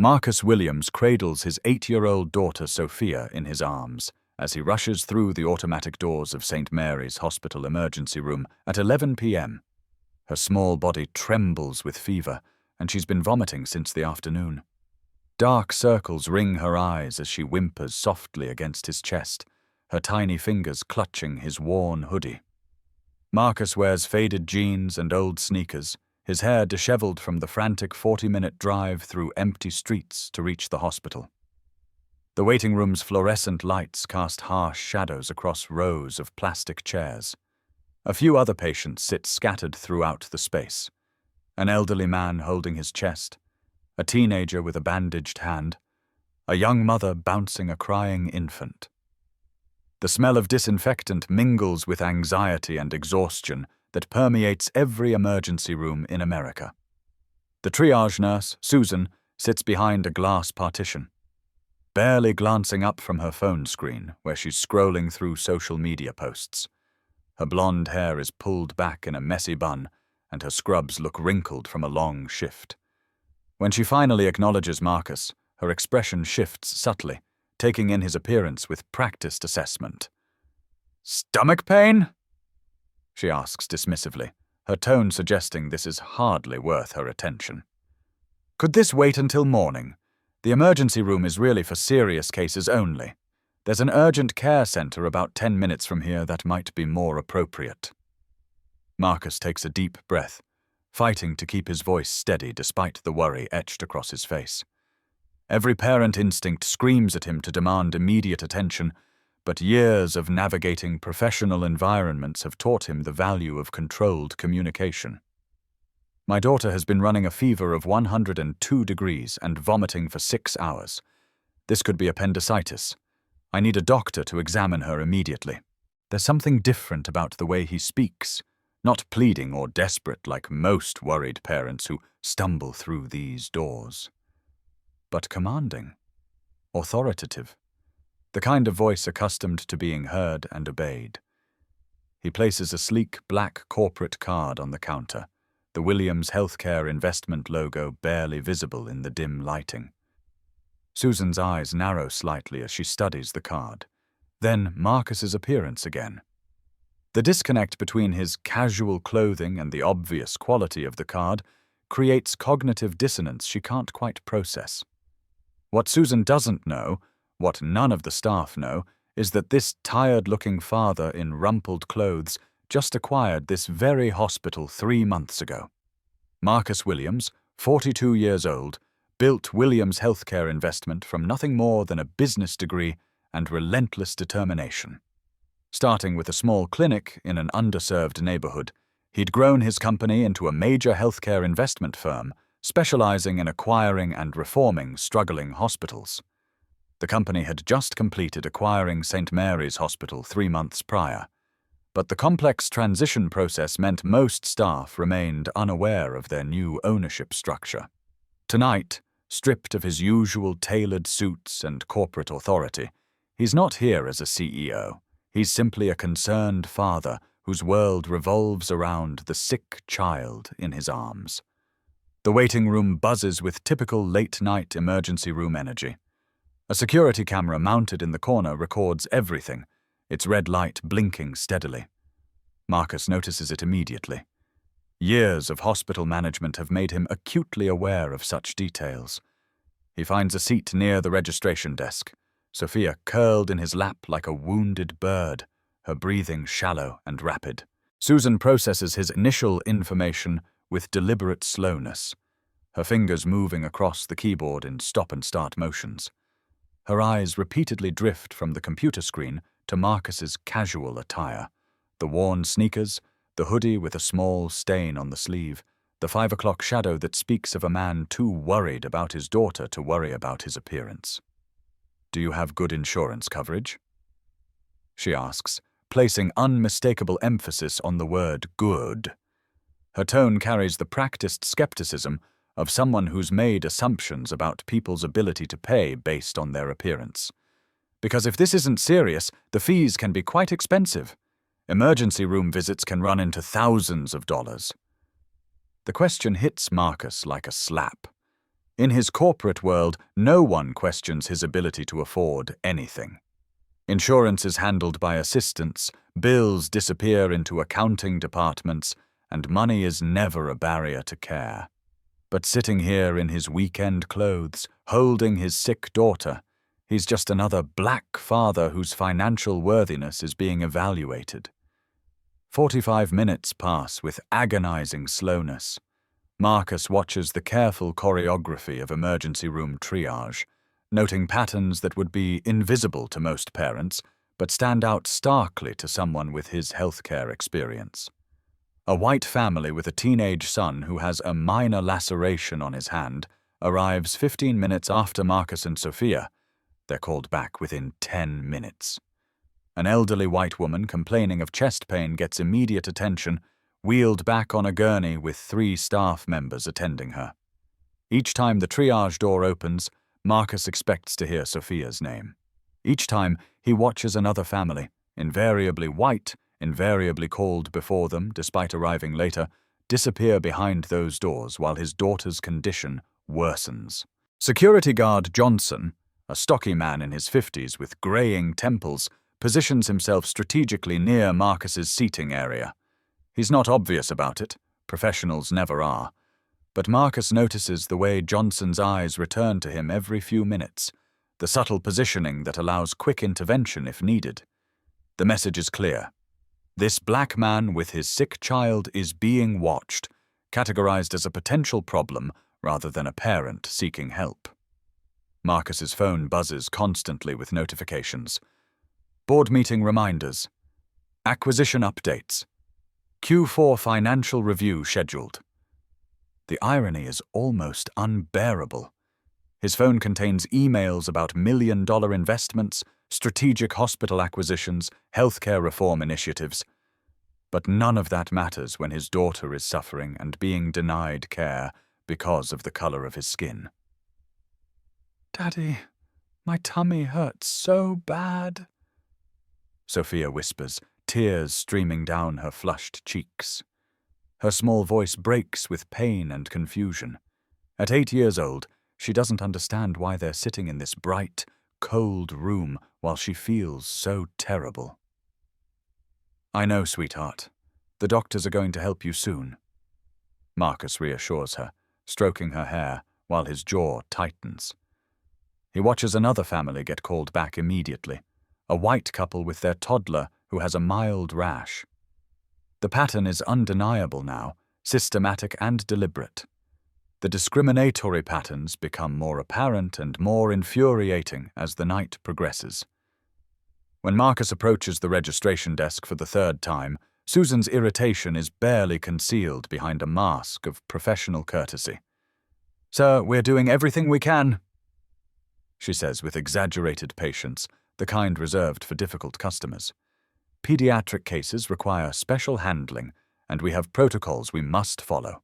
Marcus Williams cradles his 8-year-old daughter Sophia in his arms as he rushes through the automatic doors of St. Mary's Hospital emergency room at 11 p.m. Her small body trembles with fever, and she's been vomiting since the afternoon. Dark circles ring her eyes as she whimpers softly against his chest, her tiny fingers clutching his worn hoodie. Marcus wears faded jeans and old sneakers, his hair disheveled from the frantic 40-minute drive through empty streets to reach the hospital. The waiting room's fluorescent lights cast harsh shadows across rows of plastic chairs. A few other patients sit scattered throughout the space. An elderly man holding his chest, a teenager with a bandaged hand, a young mother bouncing a crying infant. The smell of disinfectant mingles with anxiety and exhaustion that permeates every emergency room in America. The triage nurse, Susan, sits behind a glass partition, barely glancing up from her phone screen where she's scrolling through social media posts. Her blonde hair is pulled back in a messy bun, and her scrubs look wrinkled from a long shift. When she finally acknowledges Marcus, her expression shifts subtly, taking in his appearance with practiced assessment. "Stomach pain?" she asks dismissively, her tone suggesting this is hardly worth her attention. "Could this wait until morning? The emergency room is really for serious cases only. There's an urgent care center about 10 minutes from here that might be more appropriate." Marcus takes a deep breath, fighting to keep his voice steady despite the worry etched across his face. Every parent instinct screams at him to demand immediate attention, but years of navigating professional environments have taught him the value of controlled communication. "My daughter has been running a fever of 102 degrees and vomiting for 6 hours. This could be appendicitis. I need a doctor to examine her immediately." There's something different about the way he speaks, not pleading or desperate like most worried parents who stumble through these doors, but commanding, authoritative, the kind of voice accustomed to being heard and obeyed. He places a sleek black corporate card on the counter, the Williams Healthcare Investment logo barely visible in the dim lighting. Susan's eyes narrow slightly as she studies the card. Then Marcus's appearance again. The disconnect between his casual clothing and the obvious quality of the card creates cognitive dissonance she can't quite process. What Susan doesn't know, what none of the staff know, is that this tired-looking father in rumpled clothes just acquired this very hospital 3 months ago. Marcus Williams, 42 years old, built Williams Healthcare Investment from nothing more than a business degree and relentless determination. Starting with a small clinic in an underserved neighborhood, he'd grown his company into a major healthcare investment firm specializing in acquiring and reforming struggling hospitals. The company had just completed acquiring St. Mary's Hospital 3 months prior, but the complex transition process meant most staff remained unaware of their new ownership structure. Tonight, stripped of his usual tailored suits and corporate authority, he's not here as a CEO. He's simply a concerned father whose world revolves around the sick child in his arms. The waiting room buzzes with typical late-night emergency room energy. A security camera mounted in the corner records everything, its red light blinking steadily. Marcus notices it immediately. Years of hospital management have made him acutely aware of such details. He finds a seat near the registration desk, Sophia curled in his lap like a wounded bird, her breathing shallow and rapid. Susan processes his initial information with deliberate slowness, her fingers moving across the keyboard in stop-and-start motions. Her eyes repeatedly drift from the computer screen to Marcus's casual attire, the worn sneakers, the hoodie with a small stain on the sleeve, the 5 o'clock shadow that speaks of a man too worried about his daughter to worry about his appearance. "Do you have good insurance coverage?" she asks, placing unmistakable emphasis on the word good. Her tone carries the practiced skepticism of someone who's made assumptions about people's ability to pay based on their appearance. Because if this isn't serious, the fees can be quite expensive. Emergency room visits can run into thousands of dollars. The question hits Marcus like a slap. In his corporate world, no one questions his ability to afford anything. Insurance is handled by assistants, bills disappear into accounting departments, and money is never a barrier to care. But sitting here in his weekend clothes, holding his sick daughter, he's just another black father whose financial worthiness is being evaluated. 45 minutes pass with agonizing slowness. Marcus watches the careful choreography of emergency room triage, noting patterns that would be invisible to most parents, but stand out starkly to someone with his healthcare experience. A white family with a teenage son who has a minor laceration on his hand arrives 15 minutes after Marcus and Sophia. They're called back within 10 minutes. An elderly white woman complaining of chest pain gets immediate attention, wheeled back on a gurney with 3 staff members attending her. Each time the triage door opens, Marcus expects to hear Sophia's name. Each time, he watches another family, invariably white, invariably called before them despite arriving later, disappear behind those doors while his daughter's condition worsens. Security guard Johnson, a stocky man in his 50s with graying temples, positions himself strategically near Marcus's seating area. He's not obvious about it, professionals never are, but Marcus notices the way Johnson's eyes return to him every few minutes, the subtle positioning that allows quick intervention if needed. The message is clear. This black man with his sick child is being watched, categorized as a potential problem rather than a parent seeking help. Marcus's phone buzzes constantly with notifications. Board meeting reminders. Acquisition updates. Q4 financial review scheduled. The irony is almost unbearable. His phone contains emails about million-dollar investments, strategic hospital acquisitions, healthcare reform initiatives. But none of that matters when his daughter is suffering and being denied care because of the color of his skin. "Daddy, my tummy hurts so bad," Sophia whispers, tears streaming down her flushed cheeks. Her small voice breaks with pain and confusion. At 8 years old, she doesn't understand why they're sitting in this bright, cold room while she feels so terrible. "I know, sweetheart. The doctors are going to help you soon," Marcus reassures her, stroking her hair while his jaw tightens. He watches another family get called back immediately, a white couple with their toddler who has a mild rash. The pattern is undeniable now, systematic and deliberate. The discriminatory patterns become more apparent and more infuriating as the night progresses. When Marcus approaches the registration desk for the 3rd time, Susan's irritation is barely concealed behind a mask of professional courtesy. "Sir, we're doing everything we can," she says with exaggerated patience, the kind reserved for difficult customers. "Pediatric cases require special handling, and we have protocols we must follow.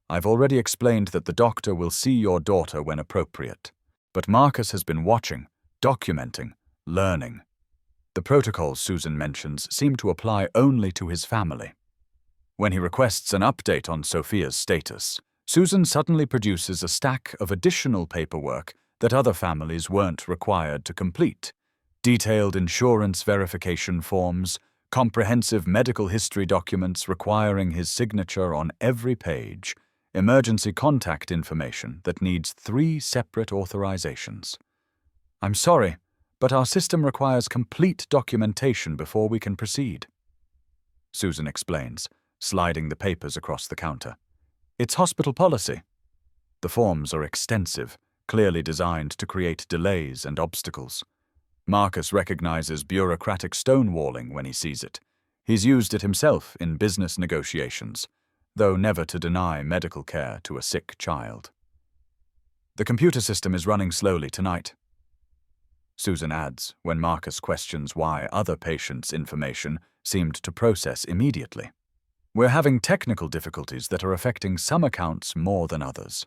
I've already explained that the doctor will see your daughter when appropriate." But Marcus has been watching, documenting, learning. The protocols Susan mentions seem to apply only to his family. When he requests an update on Sophia's status, Susan suddenly produces a stack of additional paperwork that other families weren't required to complete. Detailed insurance verification forms, comprehensive medical history documents requiring his signature on every page, emergency contact information that needs 3 separate authorizations. "I'm sorry, but our system requires complete documentation before we can proceed," Susan explains, sliding the papers across the counter. "It's hospital policy." The forms are extensive, clearly designed to create delays and obstacles. Marcus recognizes bureaucratic stonewalling when he sees it. He's used it himself in business negotiations, though never to deny medical care to a sick child. "The computer system is running slowly tonight," Susan adds when Marcus questions why other patients' information seemed to process immediately. "We're having technical difficulties that are affecting some accounts more than others."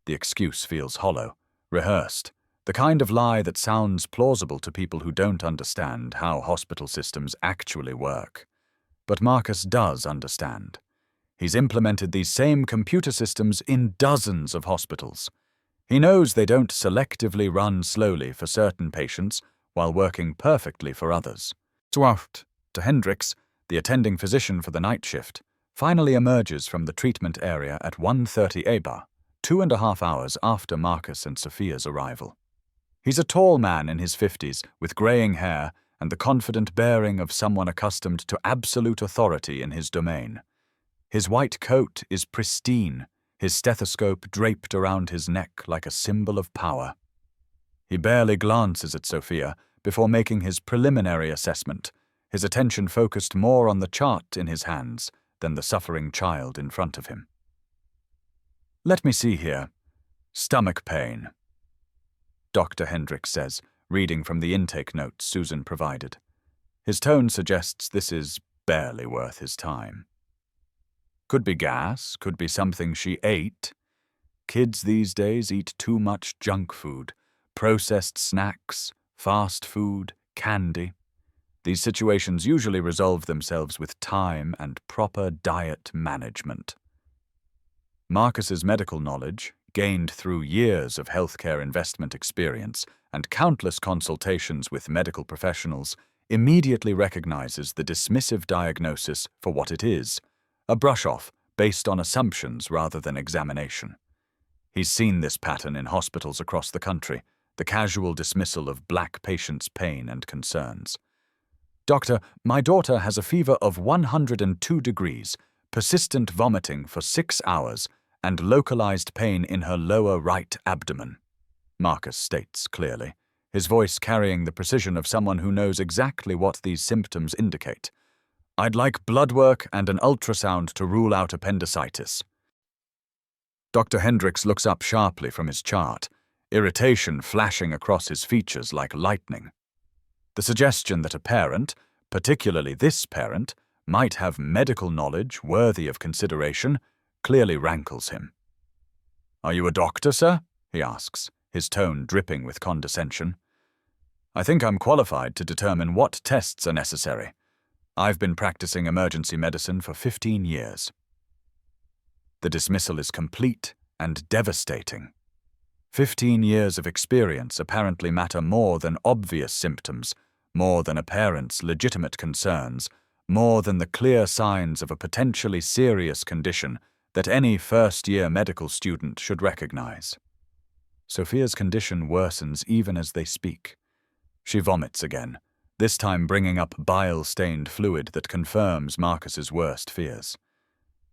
The excuse feels hollow, rehearsed, the kind of lie that sounds plausible to people who don't understand how hospital systems actually work. But Marcus does understand. He's implemented these same computer systems in dozens of hospitals. He knows they don't selectively run slowly for certain patients while working perfectly for others. Dr. Hendricks, the attending physician for the night shift, finally emerges from the treatment area at 1:30 a.m., 2.5 hours after Marcus and Sophia's arrival. He's a tall man in his 50s with graying hair and the confident bearing of someone accustomed to absolute authority in his domain. His white coat is pristine, his stethoscope draped around his neck like a symbol of power. He barely glances at Sophia before making his preliminary assessment, his attention focused more on the chart in his hands than the suffering child in front of him. "Let me see here. Stomach pain," Dr. Hendricks says, reading from the intake notes Susan provided. His tone suggests this is barely worth his time. Could be gas, could be something she ate. Kids these days eat too much junk food, processed snacks, fast food, candy. These situations usually resolve themselves with time and proper diet management. Marcus's medical knowledge, gained through years of healthcare investment experience and countless consultations with medical professionals, immediately recognizes the dismissive diagnosis for what it is, a brush-off based on assumptions rather than examination. He's seen this pattern in hospitals across the country, the casual dismissal of black patients' pain and concerns. "Doctor, my daughter has a fever of 102 degrees, persistent vomiting for 6 hours, and localized pain in her lower right abdomen," Marcus states clearly, his voice carrying the precision of someone who knows exactly what these symptoms indicate. "I'd like blood work and an ultrasound to rule out appendicitis." Dr. Hendricks looks up sharply from his chart, irritation flashing across his features like lightning. The suggestion that a parent, particularly this parent, might have medical knowledge worthy of consideration clearly rankles him. "Are you a doctor, sir?" he asks, his tone dripping with condescension. "I think I'm qualified to determine what tests are necessary. I've been practicing emergency medicine for 15 years. The dismissal is complete and devastating. 15 years of experience apparently matter more than obvious symptoms, more than a parent's legitimate concerns, more than the clear signs of a potentially serious condition that any first-year medical student should recognize. Sophia's condition worsens even as they speak. She vomits again, this time bringing up bile-stained fluid that confirms Marcus's worst fears.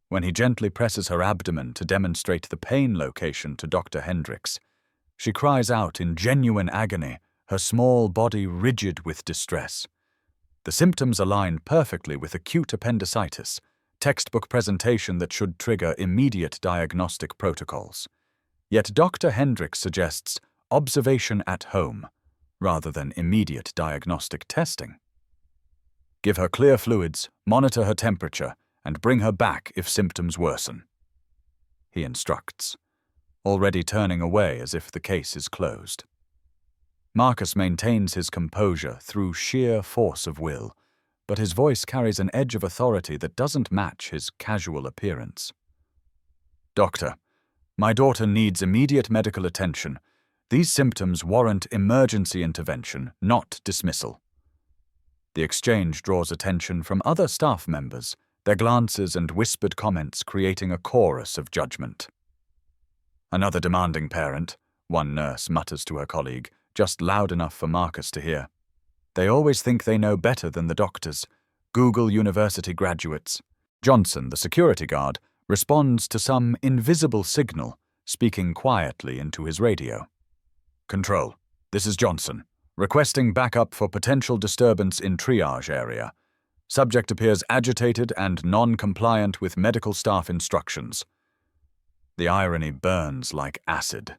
When he gently presses her abdomen to demonstrate the pain location to Dr. Hendricks, she cries out in genuine agony, her small body rigid with distress. The symptoms align perfectly with acute appendicitis, textbook presentation that should trigger immediate diagnostic protocols. Yet Dr. Hendricks suggests observation at home, rather than immediate diagnostic testing. Give her clear fluids, monitor her temperature, and bring her back if symptoms worsen, he instructs, already turning away as if the case is closed. Marcus maintains his composure through sheer force of will, but his voice carries an edge of authority that doesn't match his casual appearance. "Doctor, my daughter needs immediate medical attention. These symptoms warrant emergency intervention, not dismissal." The exchange draws attention from other staff members, their glances and whispered comments creating a chorus of judgment. "Another demanding parent," one nurse mutters to her colleague, just loud enough for Marcus to hear. "They always think they know better than the doctors. Google University graduates." Johnson, the security guard, responds to some invisible signal, speaking quietly into his radio. "Control, this is Johnson, requesting backup for potential disturbance in triage area. Subject appears agitated and non-compliant with medical staff instructions." The irony burns like acid.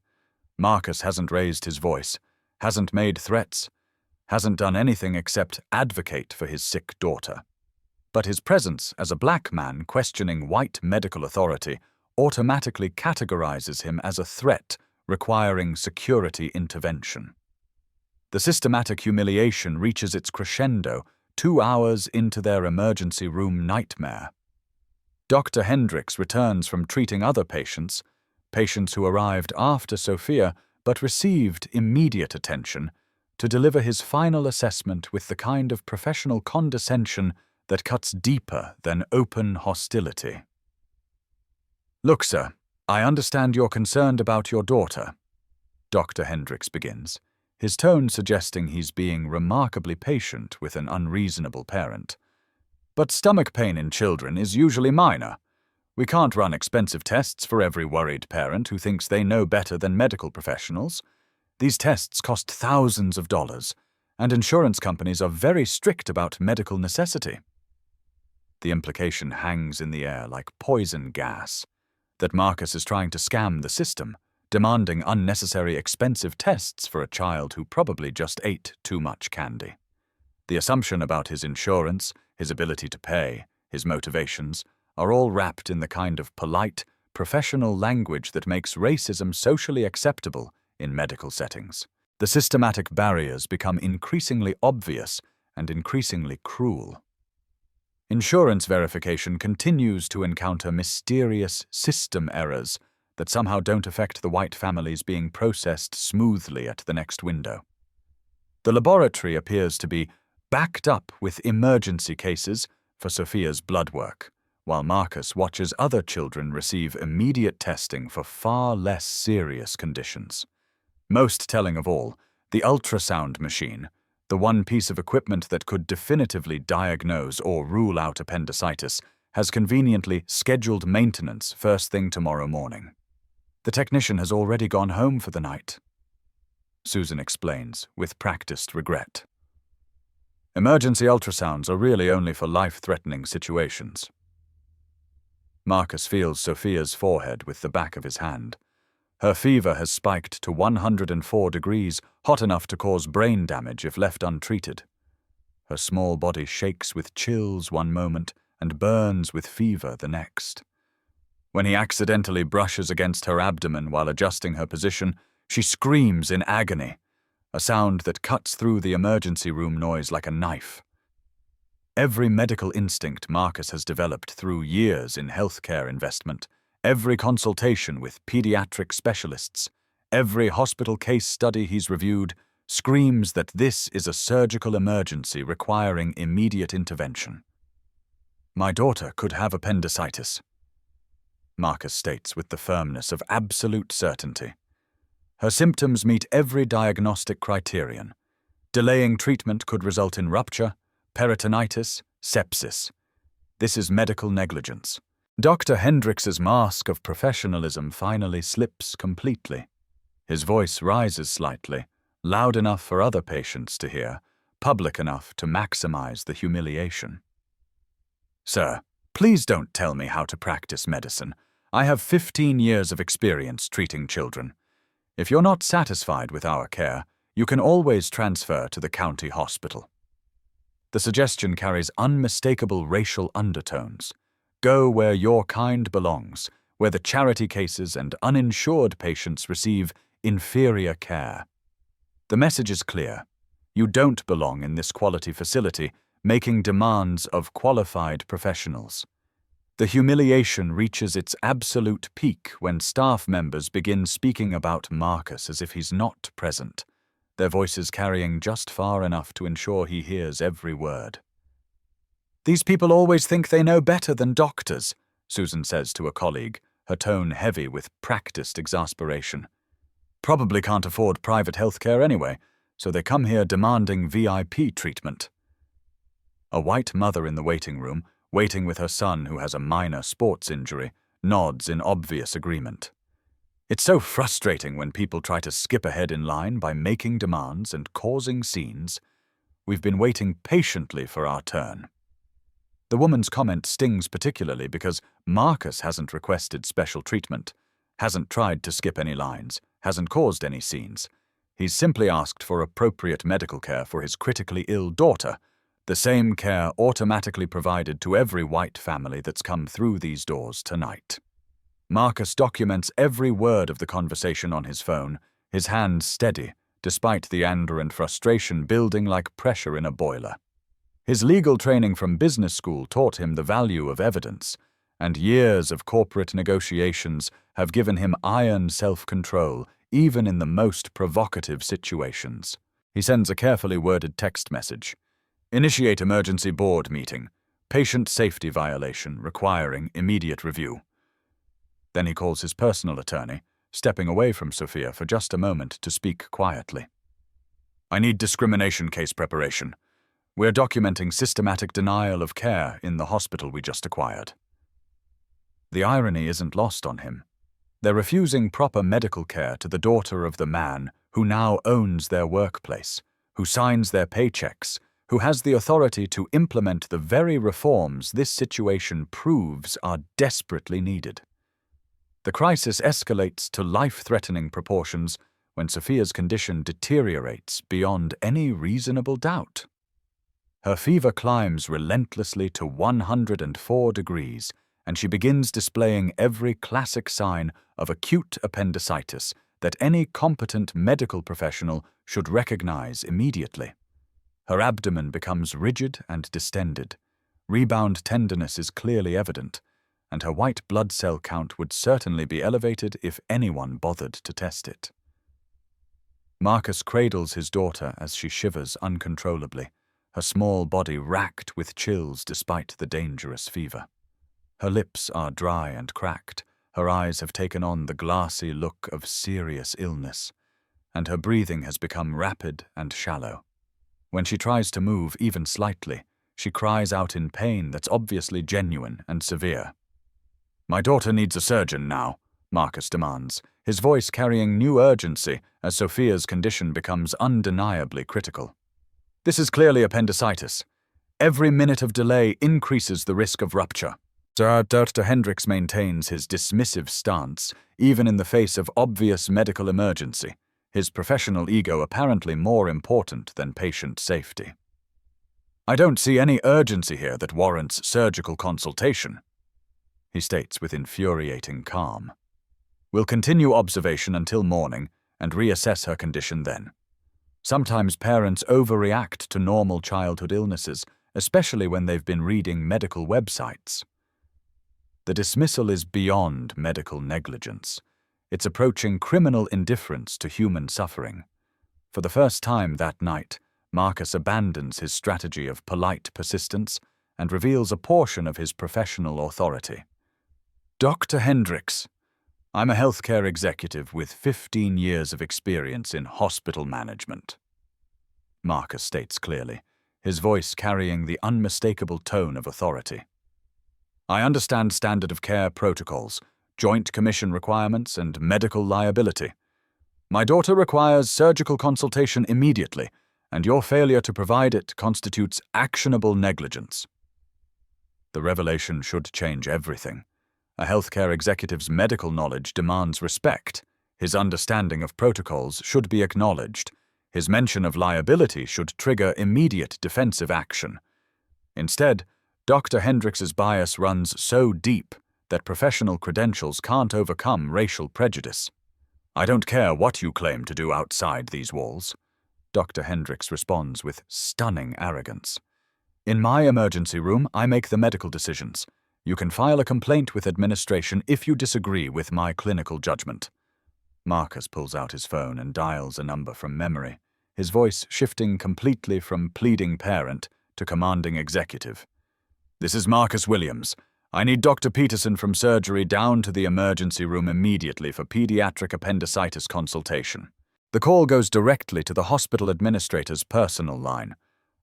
Marcus hasn't raised his voice, hasn't made threats, hasn't done anything except advocate for his sick daughter. But his presence as a black man questioning white medical authority automatically categorizes him as a threat requiring security intervention. The systematic humiliation reaches its crescendo 2 hours into their emergency room nightmare. Dr. Hendricks returns from treating other patients, patients who arrived after Sophia but received immediate attention, to deliver his final assessment with the kind of professional condescension that cuts deeper than open hostility. "Look, sir, I understand you're concerned about your daughter," Dr. Hendricks begins, his tone suggesting he's being remarkably patient with an unreasonable parent. "But stomach pain in children is usually minor. We can't run expensive tests for every worried parent who thinks they know better than medical professionals. These tests cost thousands of dollars, and insurance companies are very strict about medical necessity." The implication hangs in the air like poison gas, that Marcus is trying to scam the system, demanding unnecessary expensive tests for a child who probably just ate too much candy. The assumption about his insurance, his ability to pay, his motivations, are all wrapped in the kind of polite, professional language that makes racism socially acceptable in medical settings. The systematic barriers become increasingly obvious and increasingly cruel. Insurance verification continues to encounter mysterious system errors that somehow don't affect the white families being processed smoothly at the next window. The laboratory appears to be backed up with emergency cases for Sophia's blood work, while Marcus watches other children receive immediate testing for far less serious conditions. Most telling of all, the ultrasound machine, the one piece of equipment that could definitively diagnose or rule out appendicitis, has conveniently scheduled maintenance first thing tomorrow morning. The technician has already gone home for the night, Susan explains, with practiced regret. Emergency ultrasounds are really only for life-threatening situations. Marcus feels Sophia's forehead with the back of his hand. Her fever has spiked to 104 degrees, hot enough to cause brain damage if left untreated. Her small body shakes with chills one moment and burns with fever the next. When he accidentally brushes against her abdomen while adjusting her position, she screams in agony, a sound that cuts through the emergency room noise like a knife. Every medical instinct Marcus has developed through years in healthcare investment, every consultation with pediatric specialists, every hospital case study he's reviewed, screams that this is a surgical emergency requiring immediate intervention. "My daughter could have appendicitis," Marcus states with the firmness of absolute certainty. "Her symptoms meet every diagnostic criterion. Delaying treatment could result in rupture, peritonitis, sepsis. This is medical negligence." Dr. Hendricks's mask of professionalism finally slips completely. His voice rises slightly, loud enough for other patients to hear, public enough to maximize the humiliation. "Sir, please don't tell me how to practice medicine. I have 15 years of experience treating children. If you're not satisfied with our care, you can always transfer to the county hospital." The suggestion carries unmistakable racial undertones. Go where your kind belongs, where the charity cases and uninsured patients receive inferior care. The message is clear. You don't belong in this quality facility, making demands of qualified professionals. The humiliation reaches its absolute peak when staff members begin speaking about Marcus as if he's not present, their voices carrying just far enough to ensure he hears every word. "These people always think they know better than doctors," Susan says to a colleague, her tone heavy with practiced exasperation. "Probably can't afford private health care anyway, so they come here demanding VIP treatment." A white mother in the waiting room, waiting with her son who has a minor sports injury, nods in obvious agreement. "It's so frustrating when people try to skip ahead in line by making demands and causing scenes. We've been waiting patiently for our turn." The woman's comment stings particularly because Marcus hasn't requested special treatment, hasn't tried to skip any lines, hasn't caused any scenes. He's simply asked for appropriate medical care for his critically ill daughter, the same care automatically provided to every white family that's come through these doors tonight. Marcus documents every word of the conversation on his phone, his hands steady, despite the anger and frustration building like pressure in a boiler. His legal training from business school taught him the value of evidence, and years of corporate negotiations have given him iron self-control, even in the most provocative situations. He sends a carefully worded text message. Initiate emergency board meeting. Patient safety violation requiring immediate review. Then he calls his personal attorney, stepping away from Sophia for just a moment to speak quietly. I need discrimination case preparation. We're documenting systematic denial of care in the hospital we just acquired. The irony isn't lost on him. They're refusing proper medical care to the daughter of the man who now owns their workplace, who signs their paychecks, who has the authority to implement the very reforms this situation proves are desperately needed. The crisis escalates to life-threatening proportions when Sophia's condition deteriorates beyond any reasonable doubt. Her fever climbs relentlessly to 104 degrees, and she begins displaying every classic sign of acute appendicitis that any competent medical professional should recognize immediately. Her abdomen becomes rigid and distended. Rebound tenderness is clearly evident, and her white blood cell count would certainly be elevated if anyone bothered to test it. Marcus cradles his daughter as she shivers uncontrollably, her small body racked with chills despite the dangerous fever. Her lips are dry and cracked, her eyes have taken on the glassy look of serious illness, and her breathing has become rapid and shallow. When she tries to move even slightly, she cries out in pain that's obviously genuine and severe. My daughter needs a surgeon now, Marcus demands, his voice carrying new urgency as Sophia's condition becomes undeniably critical. This is clearly appendicitis. Every minute of delay increases the risk of rupture. Dr. Hendricks maintains his dismissive stance, even in the face of obvious medical emergency, his professional ego apparently more important than patient safety. I don't see any urgency here that warrants surgical consultation, he states with infuriating calm. We'll continue observation until morning and reassess her condition then. Sometimes parents overreact to normal childhood illnesses, especially when they've been reading medical websites. The dismissal is beyond medical negligence. It's approaching criminal indifference to human suffering. For the first time that night, Marcus abandons his strategy of polite persistence and reveals a portion of his professional authority. Dr. Hendricks, I'm a healthcare executive with 15 years of experience in hospital management. Marcus states clearly, his voice carrying the unmistakable tone of authority. I understand standard of care protocols, joint commission requirements, and medical liability. My daughter requires surgical consultation immediately, and your failure to provide it constitutes actionable negligence. The revelation should change everything. A healthcare executive's medical knowledge demands respect. His understanding of protocols should be acknowledged. His mention of liability should trigger immediate defensive action. Instead, Dr. Hendricks's bias runs so deep that professional credentials can't overcome racial prejudice. I don't care what you claim to do outside these walls, Dr. Hendricks responds with stunning arrogance. In my emergency room, I make the medical decisions. You can file a complaint with administration if you disagree with my clinical judgment. Marcus pulls out his phone and dials a number from memory, his voice shifting completely from pleading parent to commanding executive. This is Marcus Williams. I need Dr. Peterson from surgery down to the emergency room immediately for pediatric appendicitis consultation. The call goes directly to the hospital administrator's personal line,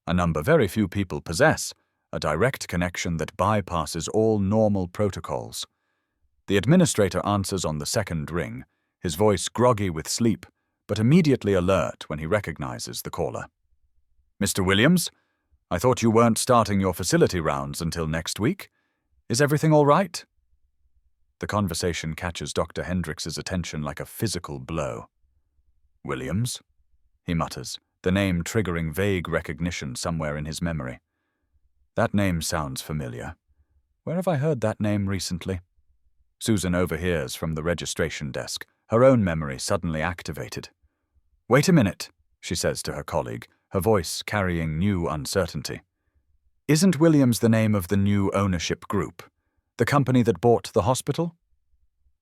a number very few people possess, a direct connection that bypasses all normal protocols. The administrator answers on the second ring, his voice groggy with sleep, but immediately alert when he recognizes the caller. Mr. Williams, I thought you weren't starting your facility rounds until next week. Is everything all right? The conversation catches Dr. Hendricks's attention like a physical blow. Williams? He mutters, the name triggering vague recognition somewhere in his memory. That name sounds familiar. Where have I heard that name recently? Susan overhears from the registration desk, her own memory suddenly activated. Wait a minute, she says to her colleague, her voice carrying new uncertainty. Isn't Williams the name of the new ownership group? The company that bought the hospital?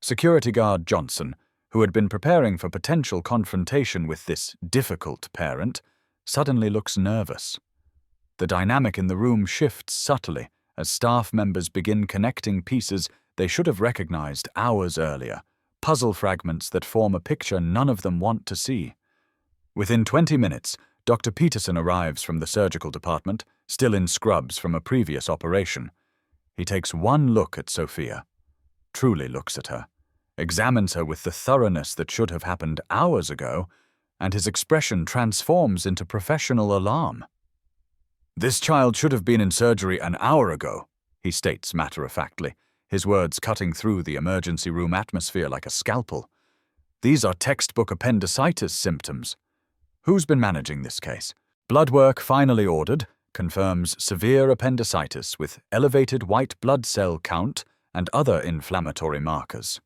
Security guard Johnson, who had been preparing for potential confrontation with this difficult parent, suddenly looks nervous. The dynamic in the room shifts subtly as staff members begin connecting pieces they should have recognized hours earlier, puzzle fragments that form a picture none of them want to see. Within 20 minutes, Dr. Peterson arrives from the surgical department, still in scrubs from a previous operation. He takes one look at Sophia, truly looks at her, examines her with the thoroughness that should have happened hours ago, and his expression transforms into professional alarm. "This child should have been in surgery an hour ago," he states matter-of-factly, his words cutting through the emergency room atmosphere like a scalpel. "These are textbook appendicitis symptoms. Who's been managing this case?" Blood work finally ordered confirms severe appendicitis with elevated white blood cell count and other inflammatory markers.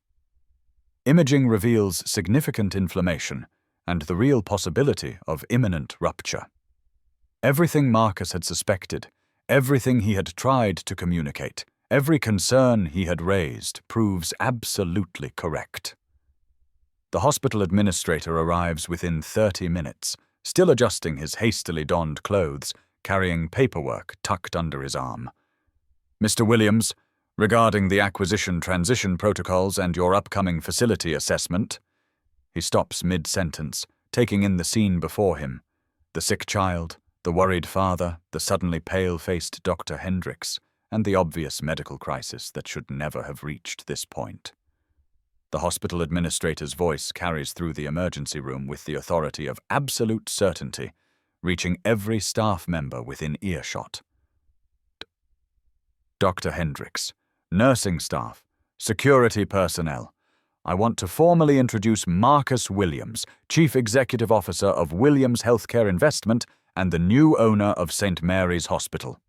Imaging reveals significant inflammation and the real possibility of imminent rupture. Everything Marcus had suspected, everything he had tried to communicate, every concern he had raised proves absolutely correct. The hospital administrator arrives within 30 minutes, still adjusting his hastily donned clothes, carrying paperwork tucked under his arm. "Mr. Williams, regarding the acquisition transition protocols and your upcoming facility assessment." He stops mid-sentence, taking in the scene before him. The sick child, the worried father, the suddenly pale-faced Dr. Hendricks, and the obvious medical crisis that should never have reached this point. The hospital administrator's voice carries through the emergency room with the authority of absolute certainty, reaching every staff member within earshot. "Dr. Hendricks, nursing staff, security personnel, I want to formally introduce Marcus Williams, Chief Executive Officer of Williams Healthcare Investment and the new owner of St. Mary's Hospital."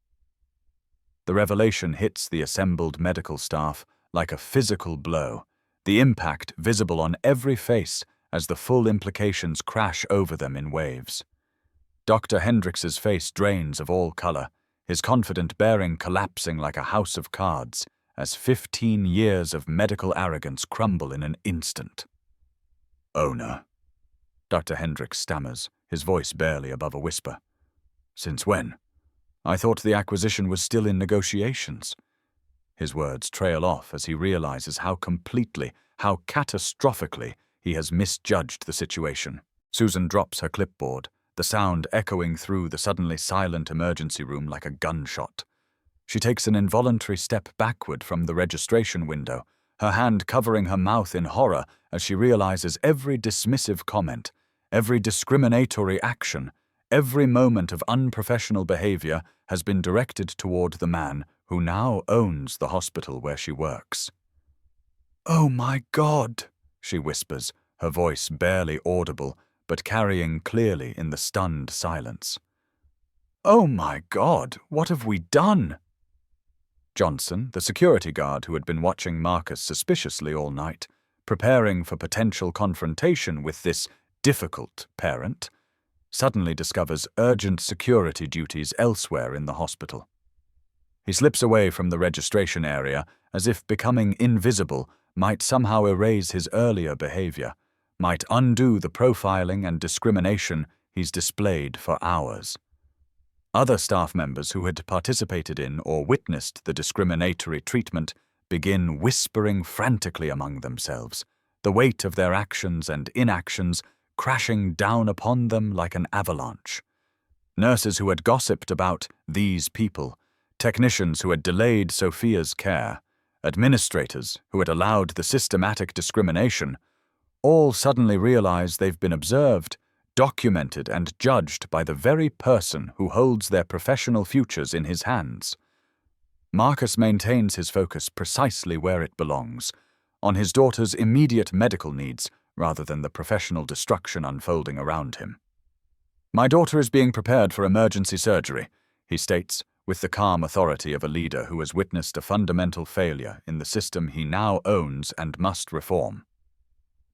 The revelation hits the assembled medical staff like a physical blow, the impact visible on every face as the full implications crash over them in waves. Dr. Hendricks's face drains of all color, his confident bearing collapsing like a house of cards, as 15 years of medical arrogance crumble in an instant. "Owner," Dr. Hendricks stammers, his voice barely above a whisper. "Since when? I thought the acquisition was still in negotiations." His words trail off as he realizes how completely, how catastrophically he has misjudged the situation. Susan drops her clipboard, the sound echoing through the suddenly silent emergency room like a gunshot. She takes an involuntary step backward from the registration window, her hand covering her mouth in horror as she realizes every dismissive comment, every discriminatory action, every moment of unprofessional behavior has been directed toward the man who now owns the hospital where she works. "Oh my God," she whispers, her voice barely audible, but carrying clearly in the stunned silence. "Oh my God, what have we done?" Johnson, the security guard who had been watching Marcus suspiciously all night, preparing for potential confrontation with this difficult parent, suddenly discovers urgent security duties elsewhere in the hospital. He slips away from the registration area as if becoming invisible might somehow erase his earlier behavior, might undo the profiling and discrimination he's displayed for hours. Other staff members who had participated in or witnessed the discriminatory treatment begin whispering frantically among themselves, the weight of their actions and inactions crashing down upon them like an avalanche. Nurses who had gossiped about these people, technicians who had delayed Sophia's care, administrators who had allowed the systematic discrimination, all suddenly realize they've been observed, documented and judged by the very person who holds their professional futures in his hands. Marcus maintains his focus precisely where it belongs, on his daughter's immediate medical needs rather than the professional destruction unfolding around him. "My daughter is being prepared for emergency surgery," he states, with the calm authority of a leader who has witnessed a fundamental failure in the system he now owns and must reform.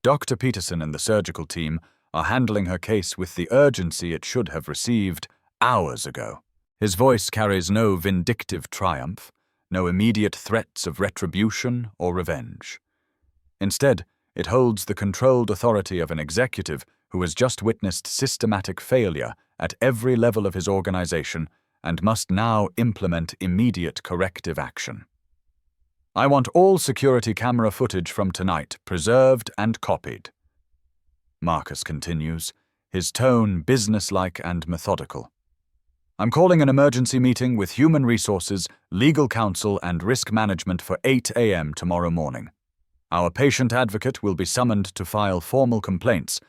Dr. Peterson and the surgical team are handling her case with the urgency it should have received hours ago. His voice carries no vindictive triumph, no immediate threats of retribution or revenge. Instead, it holds the controlled authority of an executive who has just witnessed systematic failure at every level of his organization and must now implement immediate corrective action. I want all security camera footage from tonight preserved and copied. Marcus continues, his tone businesslike and methodical. I'm calling an emergency meeting with Human Resources, Legal Counsel, and Risk Management for 8 a.m. tomorrow morning. Our patient advocate will be summoned to file formal complaints,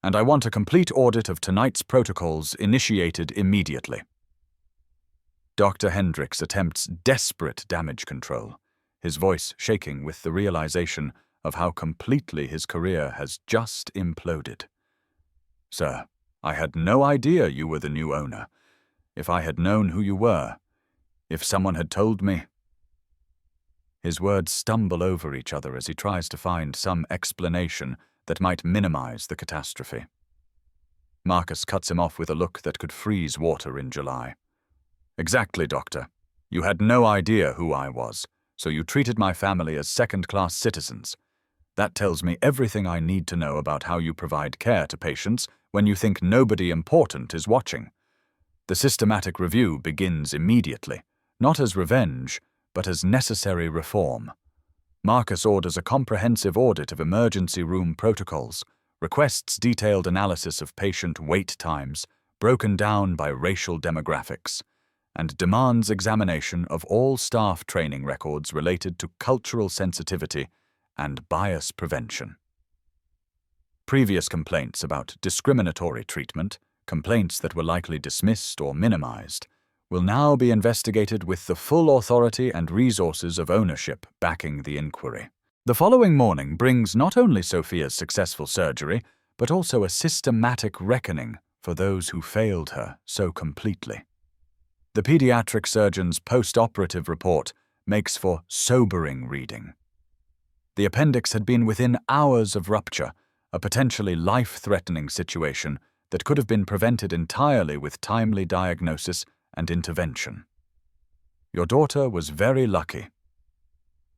and I want a complete audit of tonight's protocols initiated immediately. Dr. Hendricks attempts desperate damage control, his voice shaking with the realization of how completely his career has just imploded. Sir, I had no idea you were the new owner. If I had known who you were, if someone had told me. His words stumble over each other as he tries to find some explanation that might minimize the catastrophe. Marcus cuts him off with a look that could freeze water in July. Exactly, Doctor. You had no idea who I was, so you treated my family as second-class citizens. That tells me everything I need to know about how you provide care to patients when you think nobody important is watching. The systematic review begins immediately, not as revenge, but as necessary reform. Marcus orders a comprehensive audit of emergency room protocols, requests detailed analysis of patient wait times, broken down by racial demographics, and demands examination of all staff training records related to cultural sensitivity and bias prevention. Previous complaints about discriminatory treatment, complaints that were likely dismissed or minimized, will now be investigated with the full authority and resources of ownership backing the inquiry. The following morning brings not only Sophia's successful surgery, but also a systematic reckoning for those who failed her so completely. The pediatric surgeon's post-operative report makes for sobering reading. The appendix had been within hours of rupture, a potentially life-threatening situation that could have been prevented entirely with timely diagnosis and intervention. Your daughter was very lucky,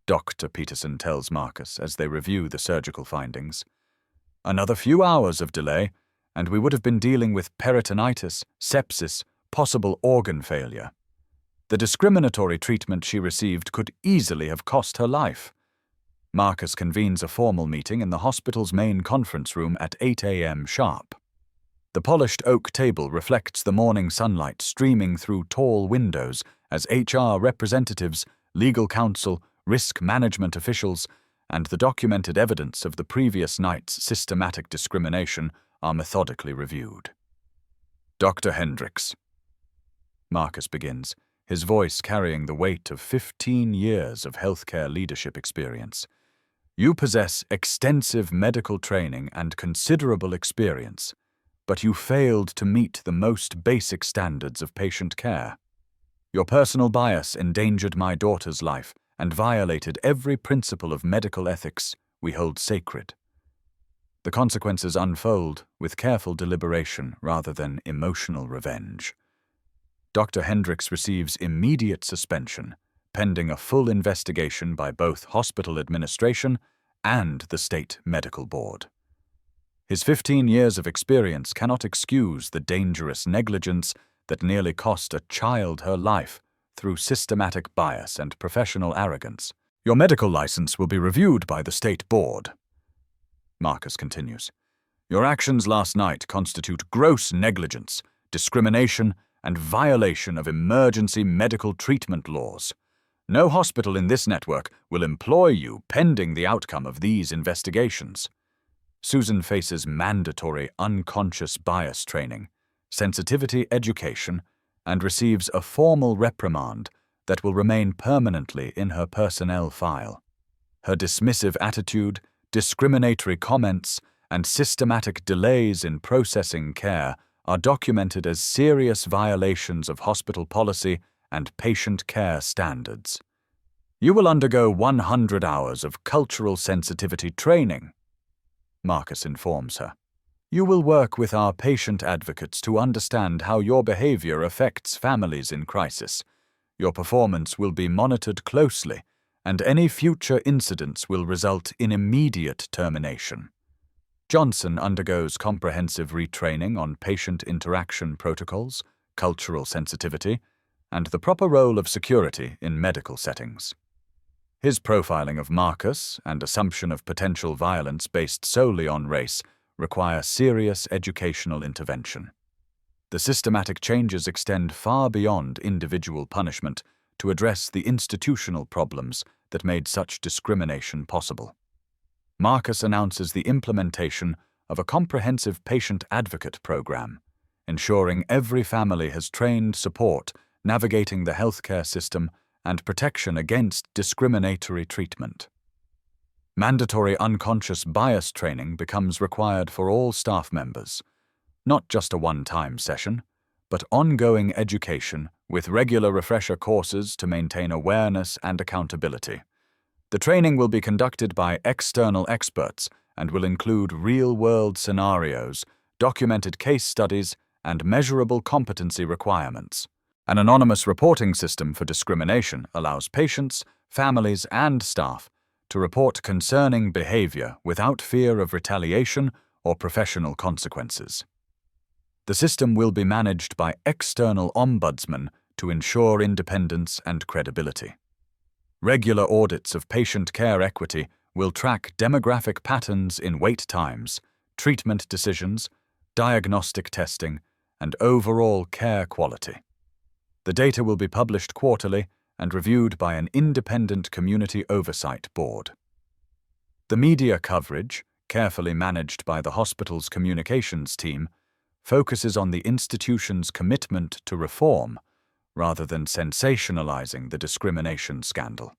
Dr. Peterson tells Marcus as they review the surgical findings. Another few hours of delay, and we would have been dealing with peritonitis, sepsis, possible organ failure. The discriminatory treatment she received could easily have cost her life. Marcus convenes a formal meeting in the hospital's main conference room at 8 a.m. sharp. The polished oak table reflects the morning sunlight streaming through tall windows as HR representatives, legal counsel, risk management officials, and the documented evidence of the previous night's systematic discrimination are methodically reviewed. Dr. Hendricks. Marcus begins, his voice carrying the weight of 15 years of healthcare leadership experience. You possess extensive medical training and considerable experience, but you failed to meet the most basic standards of patient care. Your personal bias endangered my daughter's life and violated every principle of medical ethics we hold sacred. The consequences unfold with careful deliberation rather than emotional revenge. Dr. Hendricks receives immediate suspension, pending a full investigation by both hospital administration and the state medical board. His 15 years of experience cannot excuse the dangerous negligence that nearly cost a child her life through systematic bias and professional arrogance. Your medical license will be reviewed by the state board. Marcus continues. Your actions last night constitute gross negligence, discrimination, and violation of emergency medical treatment laws. No hospital in this network will employ you pending the outcome of these investigations. Susan faces mandatory unconscious bias training, sensitivity education, and receives a formal reprimand that will remain permanently in her personnel file. Her dismissive attitude, discriminatory comments, and systematic delays in processing care are documented as serious violations of hospital policy and patient care standards. You will undergo 100 hours of cultural sensitivity training, Marcus informs her. You will work with our patient advocates to understand how your behavior affects families in crisis. Your performance will be monitored closely, and any future incidents will result in immediate termination. Johnson undergoes comprehensive retraining on patient interaction protocols, cultural sensitivity, and the proper role of security in medical settings. His profiling of Marcus and assumption of potential violence based solely on race require serious educational intervention. The systematic changes extend far beyond individual punishment to address the institutional problems that made such discrimination possible. Marcus announces the implementation of a comprehensive patient advocate program, ensuring every family has trained support navigating the healthcare system and protection against discriminatory treatment. Mandatory unconscious bias training becomes required for all staff members, not just a one-time session, but ongoing education with regular refresher courses to maintain awareness and accountability. The training will be conducted by external experts and will include real-world scenarios, documented case studies, and measurable competency requirements. An anonymous reporting system for discrimination allows patients, families, and staff to report concerning behavior without fear of retaliation or professional consequences. The system will be managed by external ombudsmen to ensure independence and credibility. Regular audits of patient care equity will track demographic patterns in wait times, treatment decisions, diagnostic testing, and overall care quality. The data will be published quarterly and reviewed by an independent community oversight board. The media coverage, carefully managed by the hospital's communications team, focuses on the institution's commitment to reform rather than sensationalizing the discrimination scandal.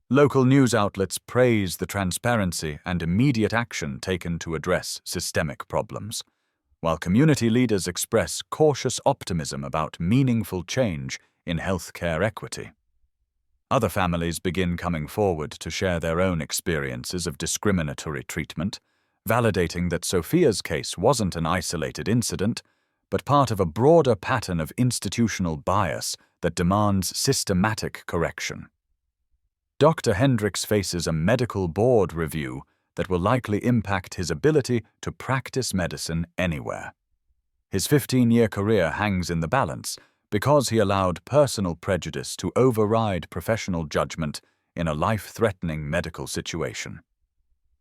Local news outlets praise the transparency and immediate action taken to address systemic problems, while community leaders express cautious optimism about meaningful change in healthcare equity. Other families begin coming forward to share their own experiences of discriminatory treatment, validating that Sophia's case wasn't an isolated incident, but part of a broader pattern of institutional bias that demands systematic correction. Dr. Hendricks faces a medical board review that will likely impact his ability to practice medicine anywhere. His 15-year career hangs in the balance because he allowed personal prejudice to override professional judgment in a life-threatening medical situation.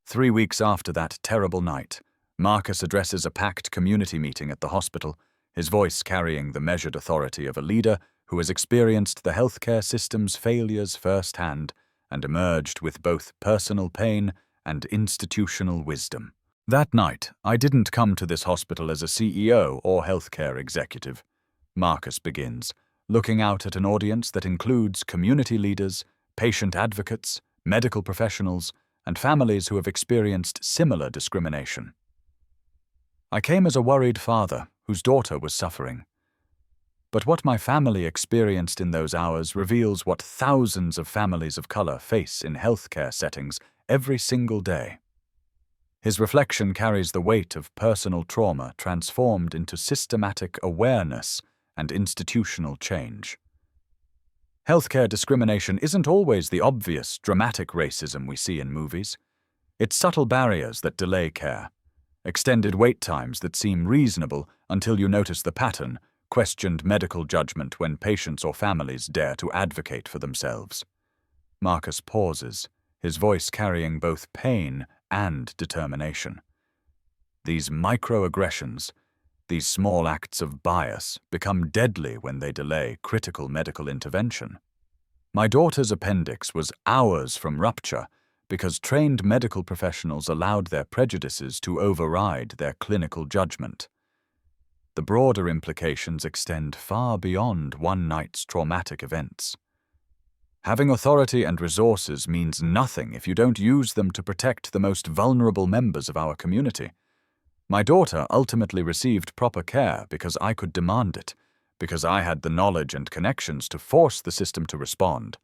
3 weeks after that terrible night, Marcus addresses a packed community meeting at the hospital, his voice carrying the measured authority of a leader who has experienced the healthcare system's failures firsthand and emerged with both personal pain and institutional wisdom. That night, I didn't come to this hospital as a CEO or healthcare executive. Marcus begins, looking out at an audience that includes community leaders, patient advocates, medical professionals, and families who have experienced similar discrimination. I came as a worried father whose daughter was suffering. But what my family experienced in those hours reveals what thousands of families of color face in healthcare settings every single day. His reflection carries the weight of personal trauma transformed into systematic awareness and institutional change. Healthcare discrimination isn't always the obvious, dramatic racism we see in movies. It's subtle barriers that delay care, extended wait times that seem reasonable until you notice the pattern, questioned medical judgment when patients or families dare to advocate for themselves. Marcus pauses, his voice carrying both pain and determination. These microaggressions, these small acts of bias, become deadly when they delay critical medical intervention. My daughter's appendix was hours from rupture because trained medical professionals allowed their prejudices to override their clinical judgment. The broader implications extend far beyond one night's traumatic events. Having authority and resources means nothing if you don't use them to protect the most vulnerable members of our community. My daughter ultimately received proper care because I could demand it, because I had the knowledge and connections to force the system to respond.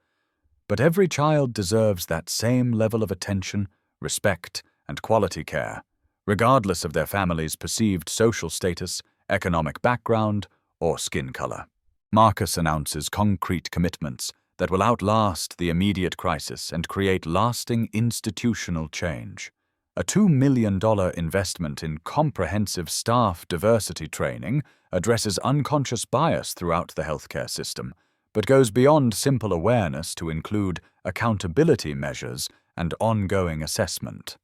But every child deserves that same level of attention, respect, and quality care, regardless of their family's perceived social status, economic background, or skin color. Marcus announces concrete commitments that will outlast the immediate crisis and create lasting institutional change. A $2 million investment in comprehensive staff diversity training addresses unconscious bias throughout the healthcare system, but goes beyond simple awareness to include accountability measures and ongoing assessment.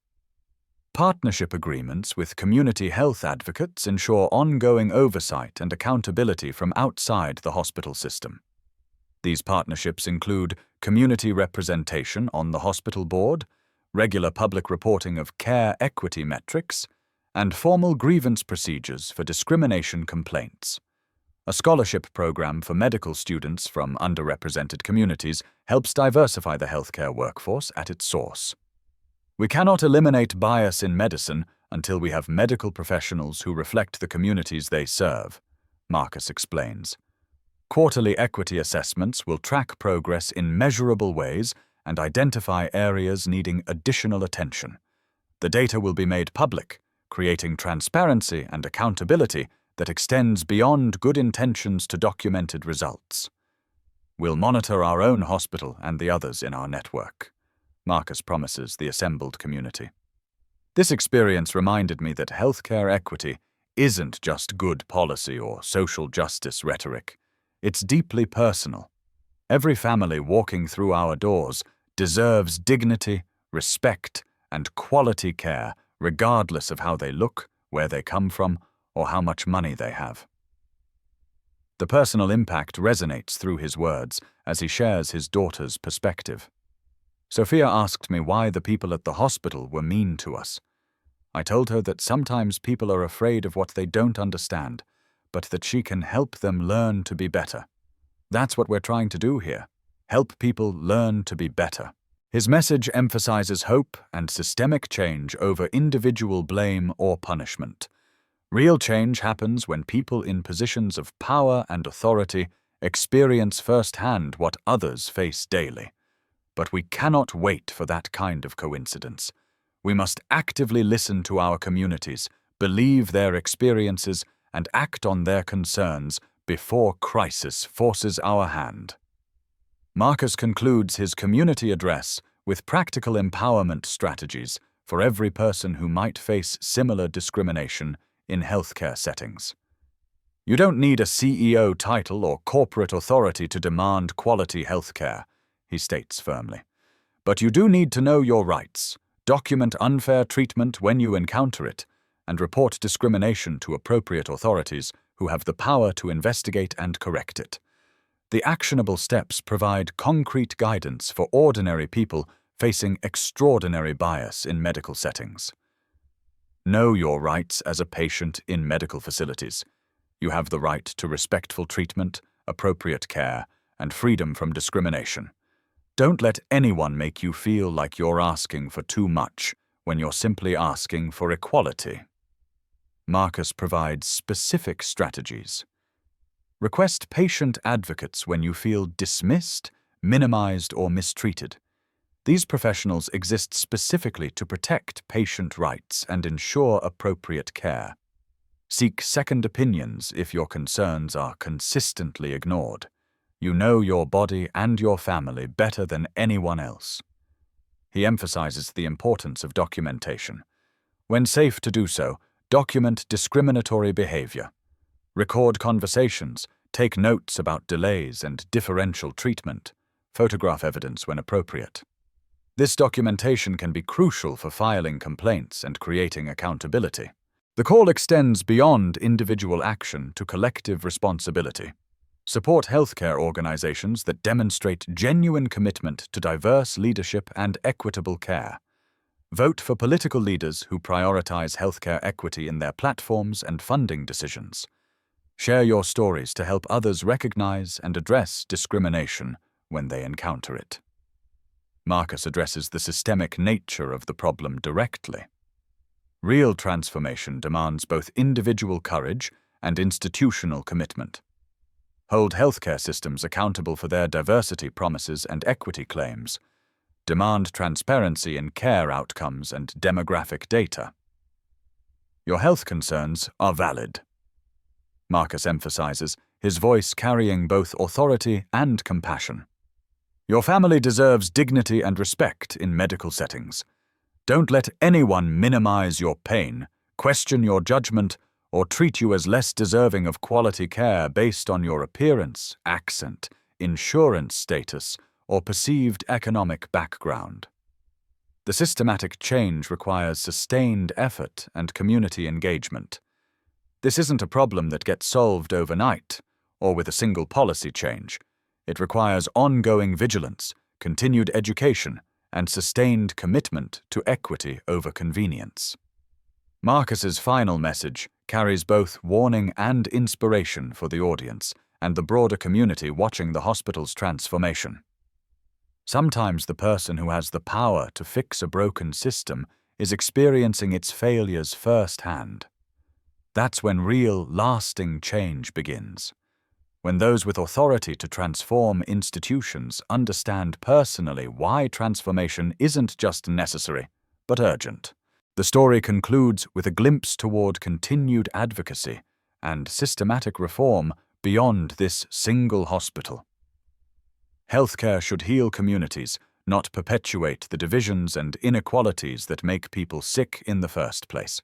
Partnership agreements with community health advocates ensure ongoing oversight and accountability from outside the hospital system. These partnerships include community representation on the hospital board, regular public reporting of care equity metrics, and formal grievance procedures for discrimination complaints. A scholarship program for medical students from underrepresented communities helps diversify the healthcare workforce at its source. We cannot eliminate bias in medicine until we have medical professionals who reflect the communities they serve, Marcus explains. Quarterly equity assessments will track progress in measurable ways and identify areas needing additional attention. The data will be made public, creating transparency and accountability that extends beyond good intentions to documented results. We'll monitor our own hospital and the others in our network, Marcus promises the assembled community. This experience reminded me that healthcare equity isn't just good policy or social justice rhetoric. It's deeply personal. Every family walking through our doors deserves dignity, respect, and quality care, regardless of how they look, where they come from, or how much money they have. The personal impact resonates through his words as he shares his daughter's perspective. Sophia asked me why the people at the hospital were mean to us. I told her that sometimes people are afraid of what they don't understand, but that she can help them learn to be better. That's what we're trying to do here, help people learn to be better. His message emphasizes hope and systemic change over individual blame or punishment. Real change happens when people in positions of power and authority experience firsthand what others face daily. But we cannot wait for that kind of coincidence. We must actively listen to our communities, believe their experiences, and act on their concerns before crisis forces our hand. Marcus concludes his community address with practical empowerment strategies for every person who might face similar discrimination in healthcare settings. You don't need a CEO title or corporate authority to demand quality healthcare, he states firmly. But you do need to know your rights, document unfair treatment when you encounter it, and report discrimination to appropriate authorities who have the power to investigate and correct it. The actionable steps provide concrete guidance for ordinary people facing extraordinary bias in medical settings. Know your rights as a patient in medical facilities. You have the right to respectful treatment, appropriate care, and freedom from discrimination. Don't let anyone make you feel like you're asking for too much when you're simply asking for equality. Marcus provides specific strategies. Request patient advocates when you feel dismissed, minimized, or mistreated. These professionals exist specifically to protect patient rights and ensure appropriate care. Seek second opinions if your concerns are consistently ignored. You know your body and your family better than anyone else. He emphasizes the importance of documentation. When safe to do so, document discriminatory behavior. Record conversations, take notes about delays and differential treatment, photograph evidence when appropriate. This documentation can be crucial for filing complaints and creating accountability. The call extends beyond individual action to collective responsibility. Support healthcare organizations that demonstrate genuine commitment to diverse leadership and equitable care. Vote for political leaders who prioritize healthcare equity in their platforms and funding decisions. Share your stories to help others recognize and address discrimination when they encounter it. Marcus addresses the systemic nature of the problem directly. Real transformation demands both individual courage and institutional commitment. Hold healthcare systems accountable for their diversity promises and equity claims. Demand transparency in care outcomes and demographic data. Your health concerns are valid. Marcus emphasizes, his voice carrying both authority and compassion. Your family deserves dignity and respect in medical settings. Don't let anyone minimize your pain, question your judgment, or treat you as less deserving of quality care based on your appearance, accent, insurance status, or perceived economic background. The systematic change requires sustained effort and community engagement. This isn't a problem that gets solved overnight or with a single policy change. It requires ongoing vigilance, continued education, and sustained commitment to equity over convenience. Marcus's final message carries both warning and inspiration for the audience and the broader community watching the hospital's transformation. Sometimes the person who has the power to fix a broken system is experiencing its failures firsthand. That's when real, lasting change begins. When those with authority to transform institutions understand personally why transformation isn't just necessary, but urgent. The story concludes with a glimpse toward continued advocacy and systematic reform beyond this single hospital. Healthcare should heal communities, not perpetuate the divisions and inequalities that make people sick in the first place.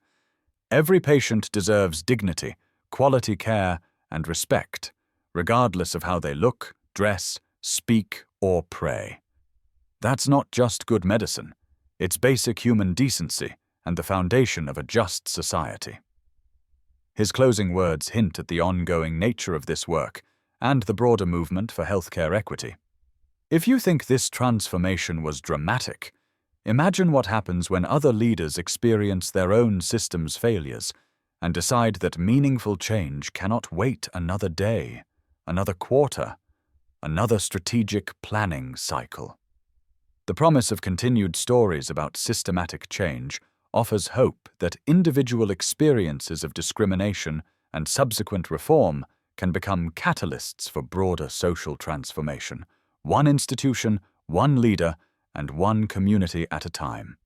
Every patient deserves dignity, quality care, and respect, regardless of how they look, dress, speak, or pray. That's not just good medicine. It's basic human decency and the foundation of a just society. His closing words hint at the ongoing nature of this work and the broader movement for healthcare equity. If you think this transformation was dramatic, imagine what happens when other leaders experience their own system's failures and decide that meaningful change cannot wait another day, another quarter, another strategic planning cycle. The promise of continued stories about systematic change offers hope that individual experiences of discrimination and subsequent reform can become catalysts for broader social transformation, one institution, one leader, and one community at a time.